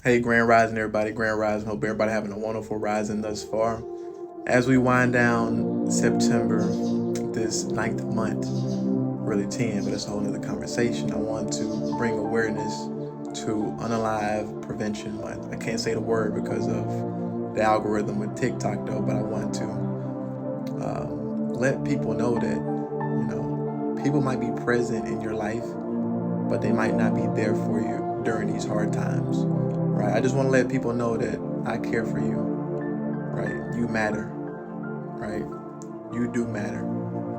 Hey, Grand Rising, everybody. Grand Rising. Hope everybody having a wonderful rising thus far. As we wind down September, this ninth month, really 10, but it's a whole nother conversation. I want to bring awareness to Unalive Prevention Month. I can't say the word because of the algorithm with TikTok, though, but I want to let people know that, people might be present in your life, but they might not be there for you during these hard times, right? I just want to let people know that I care for you, right? You matter, right? You do matter.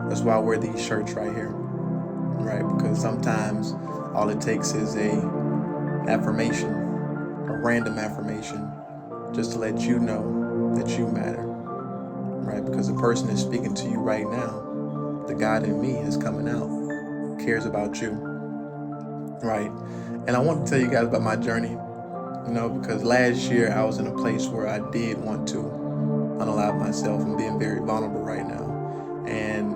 That's why I wear these shirts right here, right? Because sometimes all it takes is a affirmation, a random affirmation, just to let you know that you matter, right? Because the person that's speaking to you right now, the God in me is coming out, cares about you, right? And I want to tell you guys about my journey, because last year I was in a place where I did want to unalive myself and being very vulnerable right now. And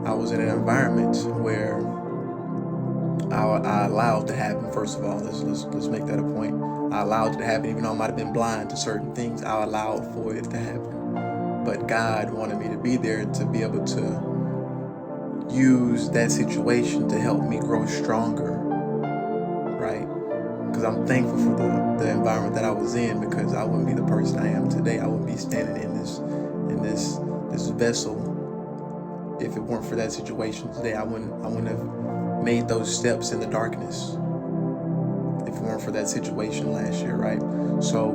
I was in an environment where I allowed to happen. First of all, let's make that a point. I allowed it to happen, even though I might have been blind to certain things. I allowed for it to happen. But God wanted me to be there to be able to use that situation to help me grow stronger, right? Because I'm thankful for the environment that I was in, because I wouldn't be the person I am today. I wouldn't be standing in this vessel if it weren't for that situation today. I wouldn't have made those steps in the darkness if it weren't for that situation last year, right? So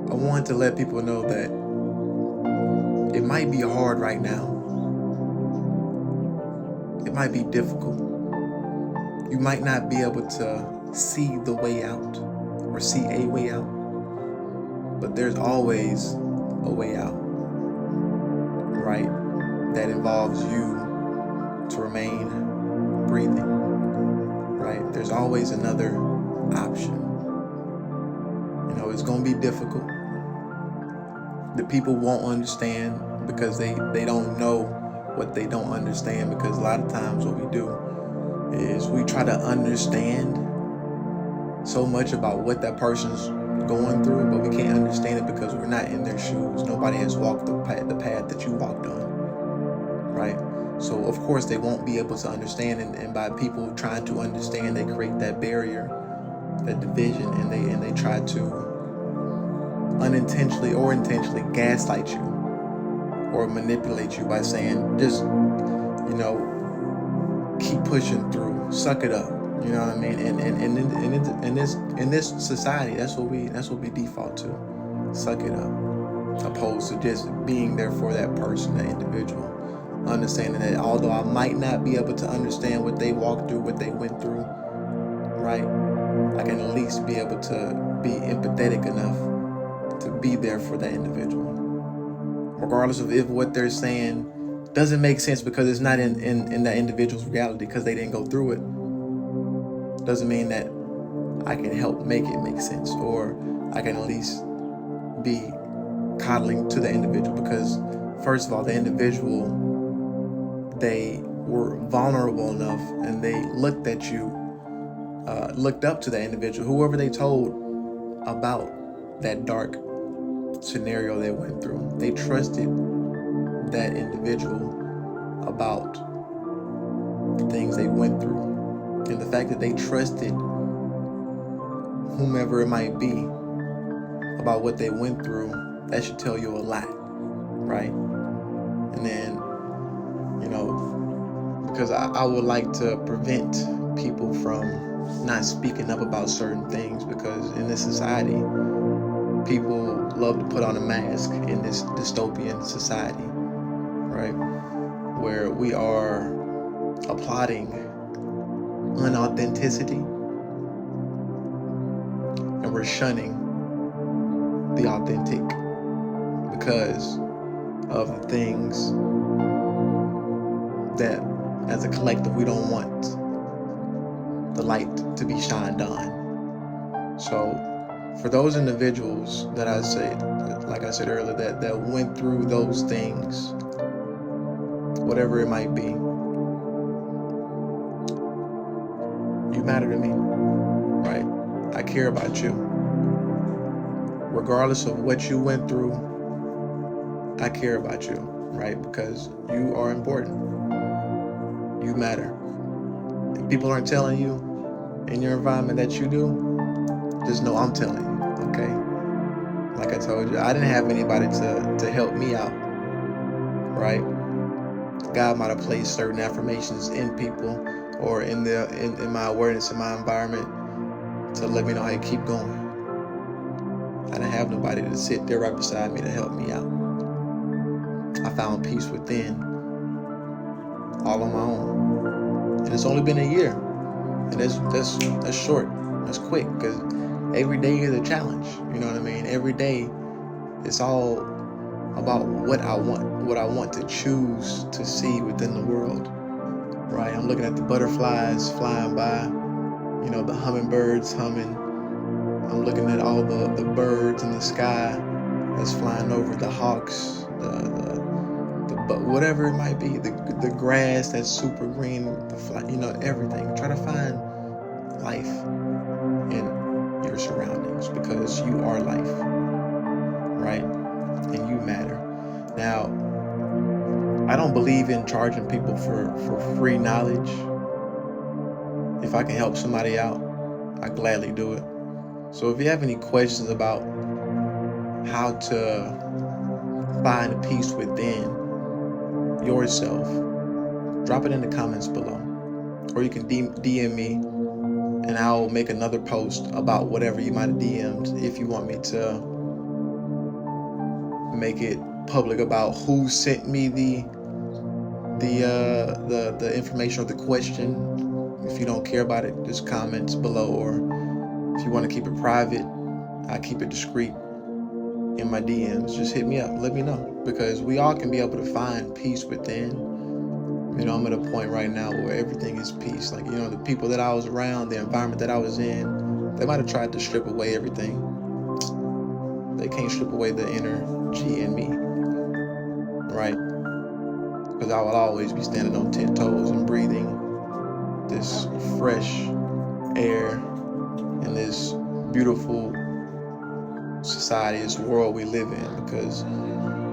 I wanted to let people know that it might be hard right now. It might be difficult. You might not be able to see the way out or see a way out, but there's always a way out, right? That involves you to remain breathing, right? There's always another option. It's going to be difficult. The people won't understand because they don't know what they don't understand, because a lot of times what we do is we try to understand so much about what that person's going through, but we can't understand it because we're not in their shoes. Nobody has walked the path that you walked on, right? So of course they won't be able to understand, and by people trying to understand, they create that barrier, that division, and they try to unintentionally or intentionally gaslight you or manipulate you by saying, just keep pushing through, suck it up. You know what I mean? And in this society, that's what we default to. Suck it up. Opposed to just being there for that person, that individual. Understanding that although I might not be able to understand what they walked through, what they went through, right? I can at least be able to be empathetic enough to be there for that individual. Regardless of if what they're saying doesn't make sense because it's not in that individual's reality, because they didn't go through it, doesn't mean that I can help make it make sense, or I can at least be coddling to the individual, because first of all, the individual, they were vulnerable enough and they looked at you, looked up to that individual, whoever they told about that dark scenario they went through. They trusted that individual about the things they went through. And the fact that they trusted whomever it might be about what they went through, that should tell you a lot, right? And then, because I would like to prevent people from not speaking up about certain things, because in this society, people love to put on a mask in this dystopian society, right? Where we are applauding unauthenticity and we're shunning the authentic because of the things that as a collective we don't want the light to be shined on. So for those individuals that I said, like I said earlier, that went through those things, whatever it might be, you matter to me, right? I I care about you. Regardless of what you went through, I care about you, right? Because you are important. You matter. If people aren't telling you in your environment that you do, just know I'm telling you, okay? Like I told you, I didn't have anybody to help me out, right? God might have placed certain affirmations in people or in my awareness, in my environment, to let me know how to keep going. I didn't have nobody to sit there right beside me to help me out. I found peace within, all on my own. And it's only been a year. And that's short. That's quick, because every day is a challenge. You know what I mean? Every day it's all about what I want to choose to see within the world. Right? I'm looking at the butterflies flying by, the hummingbirds humming. I'm looking at all the birds in the sky that's flying over, the hawks, but whatever it might be, the grass that's super green, everything. Try to find life in your surroundings, because you are life, right? And you matter. Now, I don't believe in charging people for free knowledge. If I can help somebody out, I gladly do it. So if you have any questions about how to find peace within yourself, drop it in the comments below. Or you can DM me, and I'll make another post about whatever you might have DM'd, if you want me to make it public about who sent me the information or the question. If you don't care about it, just comments below. Or if you want to keep it private, I keep it discreet in my DMs. Just hit me up, let me know, because we all can be able to find peace within. I'm at a point right now where everything is peace. Like, the people that I was around, the environment that I was in, they might have tried to strip away everything. They can't strip away the energy in me, right? Because I will always be standing on 10 toes and breathing this fresh air in this beautiful society, this world we live in. Because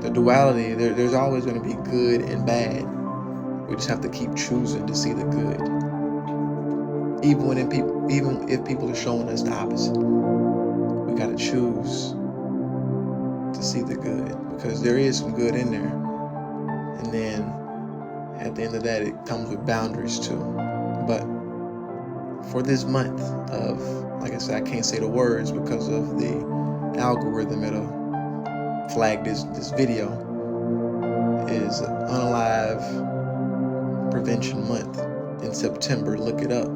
the duality, there's always going to be good and bad. We just have to keep choosing to see the good, even if people are showing us the opposite. We got to choose to see the good, because there is some good in there. And then at the end of that, it comes with boundaries too. But for this month of, like I said, I can't say the words because of the algorithm. It'll flag this video is Unalive Prevention Month in September. Look it up.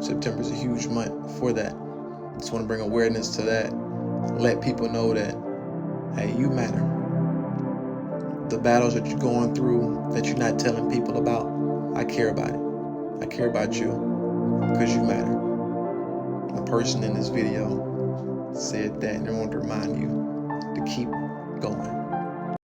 September is a huge month for that. Just want to bring awareness to that. Let people know that, hey, you matter. The battles that you're going through that you're not telling people about, I care about it. I care about you because you matter. The person in this video said that, and I want to remind you to keep going.